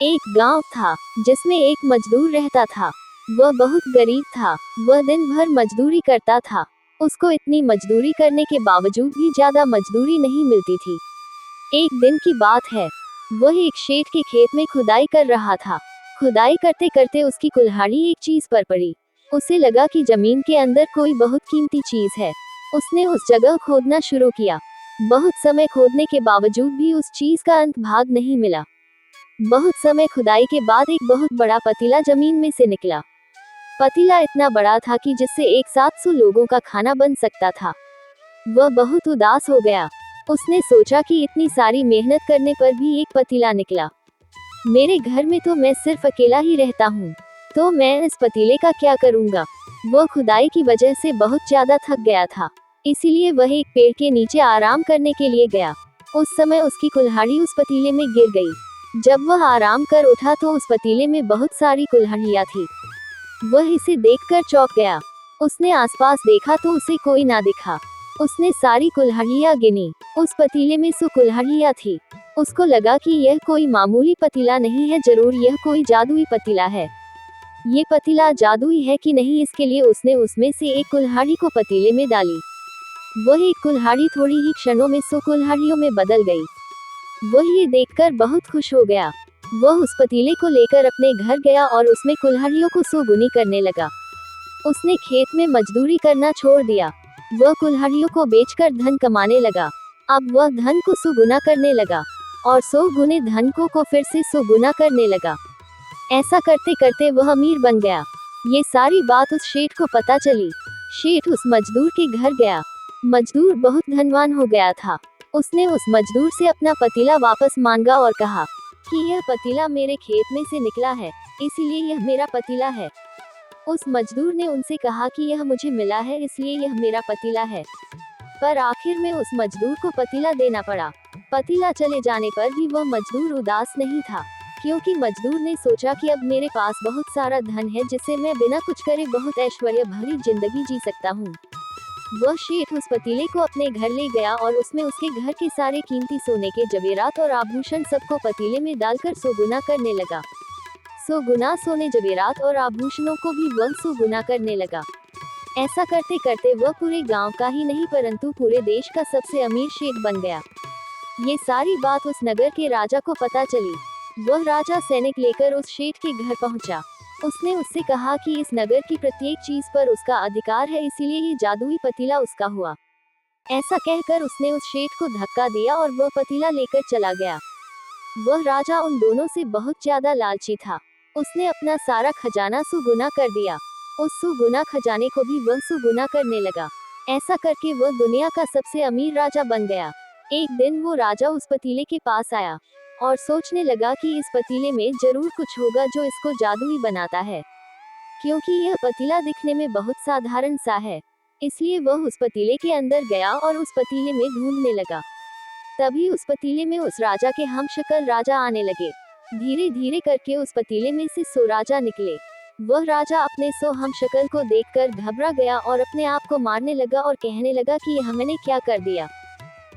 एक गांव था जिसमें एक मजदूर रहता था। वह बहुत गरीब था। वह दिन भर मजदूरी करता था। उसको इतनी मजदूरी करने के बावजूद भी ज्यादा मजदूरी नहीं मिलती थी। एक दिन की बात है। वह एक शेठ के खेत में खुदाई कर रहा था। खुदाई करते करते उसकी कुल्हाड़ी एक चीज पर पड़ी। उसे लगा कि जमीन के अंदर कोई बहुत कीमती चीज है। उसने उस जगह खोदना शुरू किया। बहुत समय खोदने के बावजूद भी उस चीज का अंत भाग नहीं मिला। बहुत समय खुदाई के बाद एक बहुत बड़ा पतीला जमीन में से निकला। पतीला इतना बड़ा था कि जिससे एक 700 लोगों का खाना बन सकता था। वह बहुत उदास हो गया। उसने सोचा कि इतनी सारी मेहनत करने पर भी एक पतीला निकला। मेरे घर में तो मैं सिर्फ अकेला ही रहता हूँ, तो मैं इस पतीले का क्या करूँगा। वह खुदाई की वजह से बहुत ज्यादा थक गया था, इसीलिए वह एक पेड़ के नीचे आराम करने के लिए गया। उस समय उसकी कुल्हाड़ी उस पतीले में गिर गई। जब वह आराम कर उठा तो उस पतीले में बहुत सारी कुल्हाड़ियाँ थी। वह इसे देखकर चौंक गया। उसने आसपास देखा तो उसे कोई ना दिखा। उसने सारी कुल्हाड़ियाँ गिनी। उस पतीले में 100 कुल्हाड़ियाँ थी। उसको लगा कि यह कोई मामूली पतीला नहीं है, जरूर यह कोई जादुई पतीला है। ये पतीला जादुई है कि नहीं, इसके लिए उसने उसमें से एक कुल्हाड़ी को पतीले में डाली। वह एक कुल्हाड़ी थोड़ी ही क्षणों में 100 कुल्हाड़ियों में बदल गई। वह ये देखकर बहुत खुश हो गया। वह उस पतीले को लेकर अपने घर गया और उसमें कुल्हाड़ियों को 100 गुनी करने लगा। उसने खेत में मजदूरी करना छोड़ दिया। वह कुल्हाड़ियों को बेचकर धन कमाने लगा। अब वह धन को 100 गुना करने लगा और 100 गुने धन को फिर से 100 गुना करने लगा। ऐसा करते करते वह अमीर बन गया। ये सारी बात उस शेठ को पता चली। शेठ उस मजदूर के घर गया। मजदूर बहुत धनवान हो गया था। उसने उस मजदूर से अपना पतीला वापस मांगा और कहा कि यह पतीला मेरे खेत में से निकला है, इसीलिए यह मेरा पतीला है। उस मजदूर ने उनसे कहा कि यह मुझे मिला है, इसलिए यह मेरा पतीला है। पर आखिर में उस मजदूर को पतीला देना पड़ा। पतीला चले जाने पर भी वह मजदूर उदास नहीं था, क्योंकि मजदूर ने सोचा कि अब मेरे पास बहुत सारा धन है, जिससे मैं बिना कुछ करे बहुत ऐश्वर्य भरी जिंदगी जी सकता हूँ। वह शेठ उस पतीले को अपने घर ले गया और उसमें उसके घर के सारे कीमती सोने के जवेरात और आभूषण सबको पतीले में डालकर 100 गुना करने लगा। 100 गुना सोने, जवेरात और आभूषणों को भी वह 100 गुना करने लगा। ऐसा करते करते वह पूरे गांव का ही नहीं परंतु पूरे देश का सबसे अमीर शेठ बन गया। ये सारी बात उस नगर के राजा को पता चली। वह राजा सैनिक लेकर उस शेठ के घर पहुंचा। उसने उससे कहा कि इस नगर की प्रत्येक चीज पर उसका अधिकार है, इसीलिए ये जादुई पतीला उसका हुआ। ऐसा कहकर उसने उस शेठ को धक्का दिया और वह पतीला लेकर चला गया। वह राजा उन दोनों से बहुत ज्यादा लालची था। उसने अपना सारा खजाना 100 गुना कर दिया। उस 100 गुना खजाने को भी वह 100 गुना करने लगा। ऐसा करके वह दुनिया का सबसे अमीर राजा बन गया। एक दिन वो राजा उस पतीले के पास आया और सोचने लगा कि इस पतीले में जरूर कुछ होगा जो इसको जादुई बनाता है, क्योंकि यह पतीला दिखने में बहुत साधारण सा है। इसलिए वह उस पतीले के अंदर गया और उस पतीले में ढूंढने लगा। तभी उस पतीले में उस राजा के हमशक्ल राजा आने लगे। धीरे धीरे करके उस पतीले में से 100 राजा निकले। वह राजा अपने 100 हमशक्ल को देखकर घबरा गया और अपने आप को मारने लगा और कहने लगा कि यह मैंने क्या कर दिया,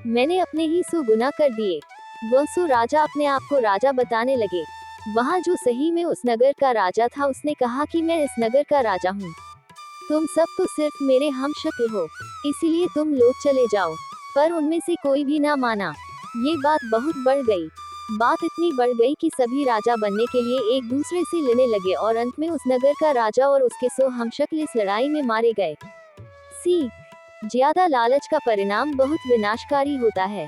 मैंने अपने ही 100 गुना कर दिए। वह 100 राजा अपने आप को राजा बताने लगे। वहाँ जो सही में उस नगर का राजा था, उसने कहा कि मैं इस नगर का राजा हूँ। तुम सब तो सिर्फ मेरे हमशक्ल हो, इसीलिए तुम लोग चले जाओ। पर उनमें से कोई भी ना माना। ये बात बहुत बढ़ गई। बात इतनी बढ़ गई कि सभी राजा बनने के लिए एक दूसरे से लड़ने लगे और अंत में उस नगर का राजा और उसके 100 हमशक्ल इस लड़ाई में मारे गए। सी ज्यादा लालच का परिणाम बहुत विनाशकारी होता है।